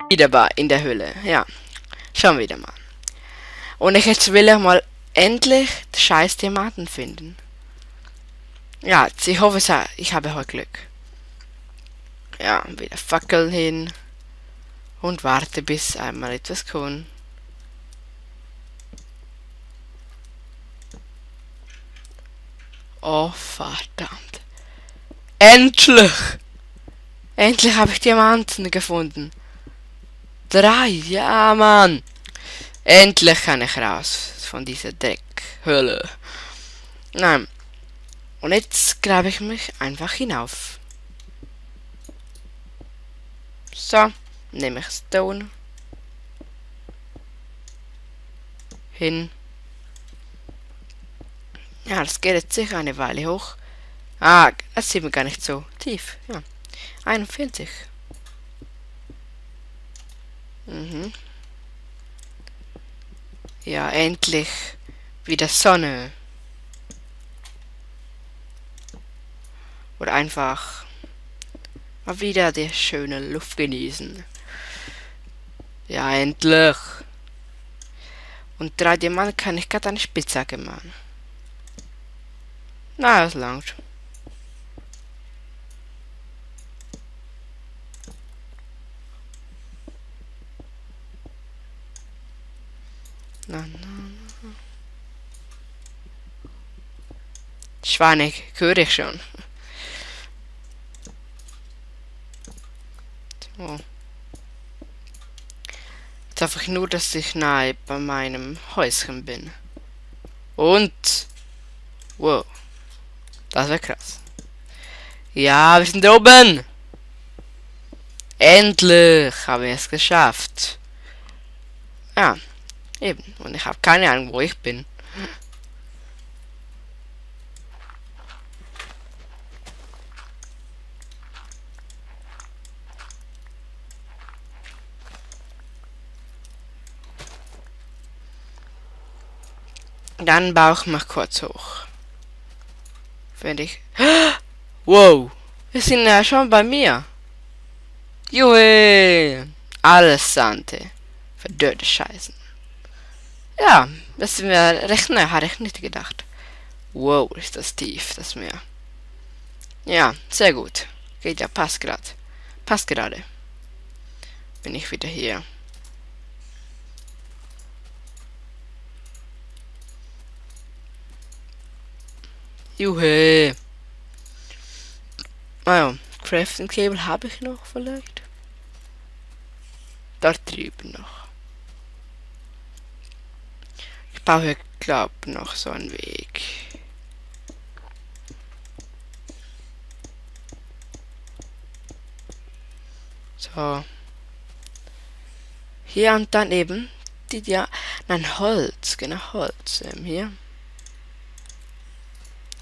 Wieder war in der Höhle, ja. Schauen wir wieder mal. Und ich jetzt will ich mal endlich den scheiß Diamanten finden. Ja, ich hoffe, ich habe heute Glück. Ja, wieder Fackeln hin. Und warte, bis einmal etwas kommt. Oh, verdammt. Endlich! Endlich habe ich Diamanten gefunden. 3, ja, Mann. Endlich kann ich raus von dieser Dreckhöhle. Nein. Und jetzt grabe ich mich einfach hinauf. So, nehme ich Stone. Hin. Ja, das geht jetzt sicher eine Weile hoch. Ah, das sieht man gar nicht so tief. Ja, 41. Mhm. Ja, endlich wieder Sonne. Oder einfach mal wieder die schöne Luft genießen. Ja, endlich. Und 3 Diamanten kann ich gerade eine Spitzhacke machen. Na, das langt. Na, na. Schweine höre ich schon. So. Jetzt einfach nur, dass ich nahe bei meinem Häuschen bin. Und... Wow. Das wäre krass. Ja, wir sind oben. Endlich haben wir es geschafft. Ja, eben. Und ich habe keine Ahnung, wo ich bin. Dann baue ich mal kurz hoch. Wenn ich... Wow. Wir sind ja schon bei mir. Juhe. Alles Sante. Verdörrte Scheißen. Ja, das sind wir recht neu, hatte ich nicht gedacht. Wow, ist das tief, das Meer. Ja, sehr gut. Geht ja, passt gerade. Passt gerade. Bin ich wieder hier. Juhe. Naja, Crafting Cable habe ich noch vielleicht. Dort drüben noch. Ich brauche, glaube noch so einen Weg. So. Hier und dann eben die, ja, nein, Holz, genau, Holz, hier.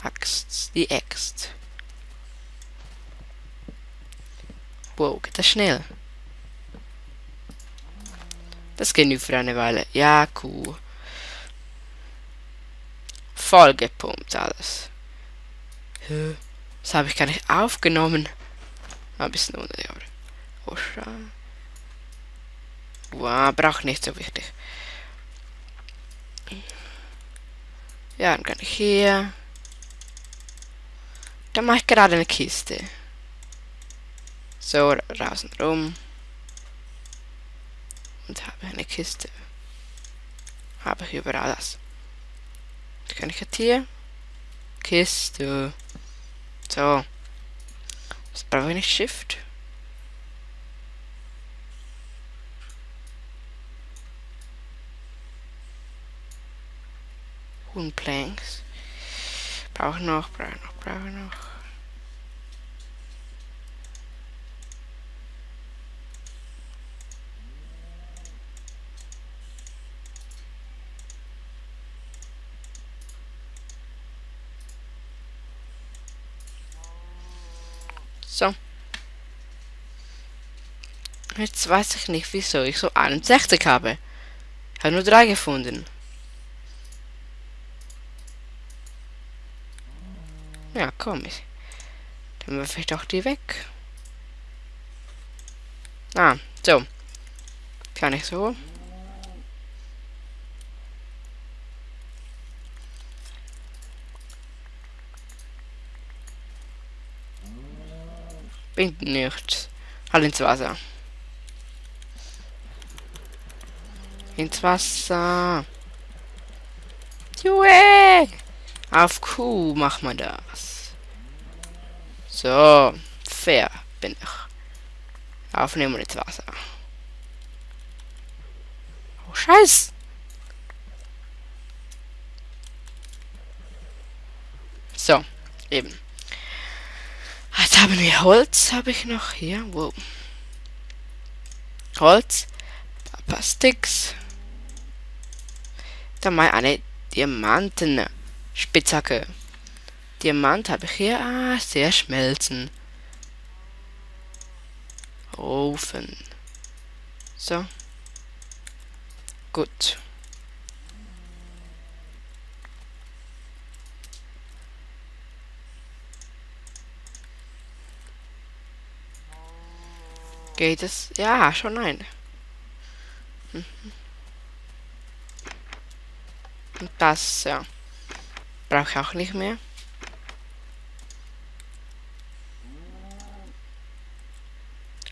Axt, die Axt. Wow, geht das schnell. Das geht nur für eine Weile. Ja, cool. Voll gepumpt alles. Das habe ich gar nicht aufgenommen. Ein bisschen unter, ja. Oh, schade. Wow, braucht nicht so wichtig. Ja, dann kann ich hier. Dann mache ich gerade eine Kiste. So, raus und rum. Und habe eine Kiste. Habe ich überall das. Dann kann ich jetzt hier. Kiste. So. Jetzt brauche ich nicht Shift. Und Planks. Brauche noch. So. Jetzt weiß ich nicht, wieso ich so 61 habe. Ich habe nur 3 gefunden. Ja, komisch. Dann werfe ich doch die weg. Ah, so. Kann ich so. Bringt nichts. Halt ins Wasser. Ins Wasser. Junge! Auf Q machen wir das. So. Fair bin ich. Aufnehmen ins Wasser. Oh, Scheiß. So. Eben. Jetzt haben wir Holz. Habe ich noch hier. Wow. Holz. Ein paar Sticks. Dann mal eine Diamantenspitzhacke. Diamant habe ich hier. Ah, sehr schmelzen. Ofen. So. Gut. Geht es? Ja, schon nein. Und das, ja. Brauche ich auch nicht mehr.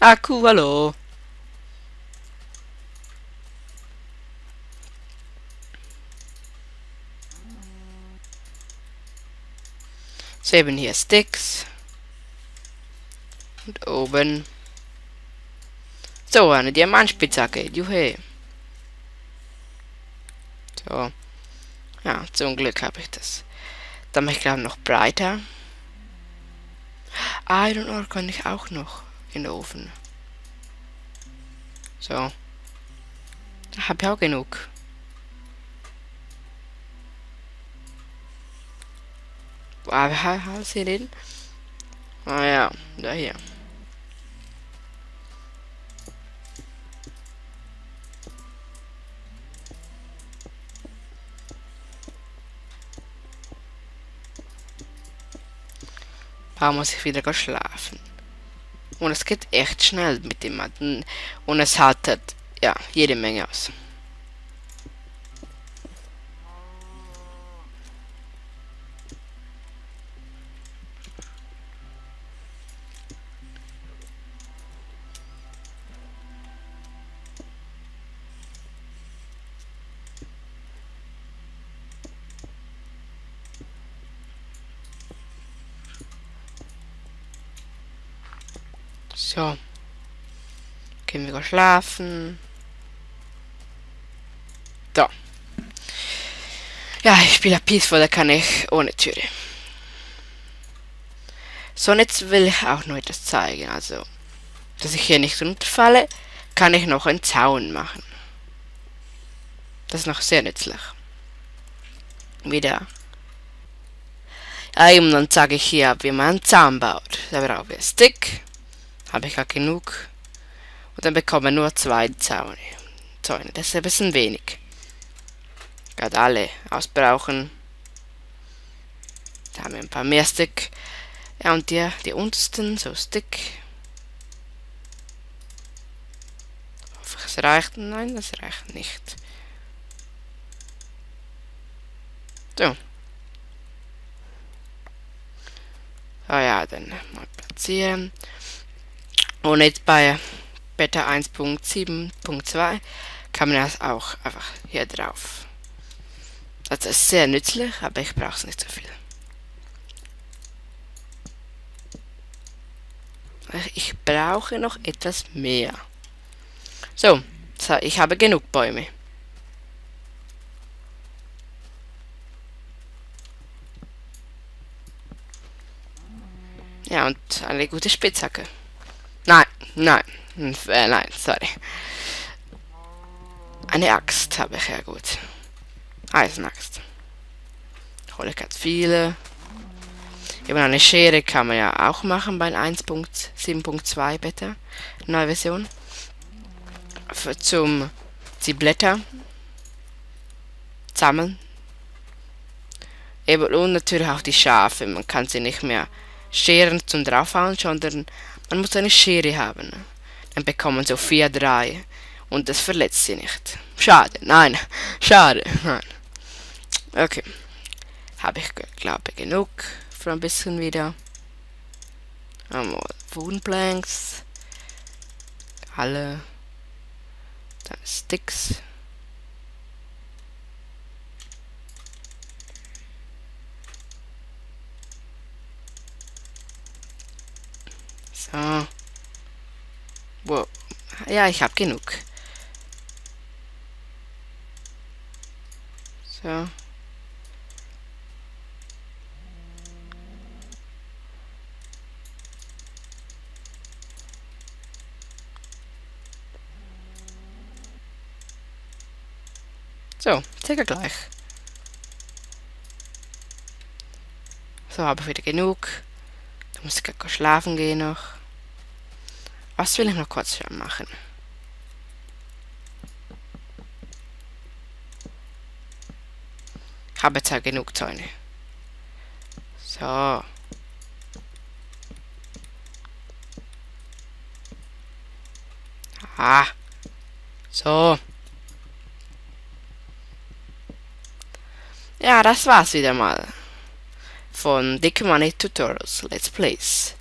Akku, hallo. So, eben hier Sticks. Und oben. So, eine Diamantspitzhacke. Juhe. So. Ja, zum Glück habe ich das. Dann mache ich glaube noch breiter. Iron Ore kann ich auch noch in den Ofen. So. Da habe ich auch genug. Aber haben Sie den? Ah ja, da hier. Da muss ich wieder schlafen. Und es geht echt schnell mit dem Matten. Und es haltet, ja, jede Menge aus. So. Können wir schlafen. So. Ja, ich spiele Peaceful, da kann ich ohne Türe. So, und jetzt will ich auch noch etwas zeigen. Also, dass ich hier nicht runterfalle, kann ich noch einen Zaun machen. Das ist noch sehr nützlich. Wieder. Ja, eben, dann zeige ich hier, wie man einen Zaun baut. Da brauchen wir einen Stick. Habe ich ja genug. Und dann bekommen wir nur 2 Zäune. Das ist ein bisschen wenig. Gerade alle ausbrauchen. Da haben wir ein paar mehr Stick. Ja, und die untersten, so Stick. Hoffe ich, es reicht. Nein, das reicht nicht. So. Ah ja, dann mal platzieren. Und jetzt bei Beta 1.7.2 kann man das auch einfach hier drauf. Das ist sehr nützlich, aber ich brauche es nicht so viel. Ich brauche noch etwas mehr. So, ich habe genug Bäume. Ja, und eine gute Spitzhacke. Nein, nein, nein, sorry. Eine Axt habe ich, ja gut. Eisenaxt. Hole ich ganz viele. Eben eine Schere kann man ja auch machen bei 1.7.2 Beta. Neue Version. Zum die Blätter sammeln. Eben, und natürlich auch die Schafe. Man kann sie nicht mehr Scheren zum draufhauen, sondern man muss eine Schere haben. Dann bekommt man so 4 3 und das verletzt sie nicht. Schade, nein, schade, nein. Okay, habe ich glaube genug für ein bisschen wieder. Einmal Wooden-Planks, alle, dann Sticks. So. Wow. Ja, ich habe genug. So. So, circa gleich. So, habe ich wieder genug. Da muss ich gleich schlafen gehen noch. Was will ich noch kurz machen? Ich habe jetzt ja genug Zäune. So. Ah. So. Ja, das war's wieder mal von Dick Money Tutorials Let's Plays.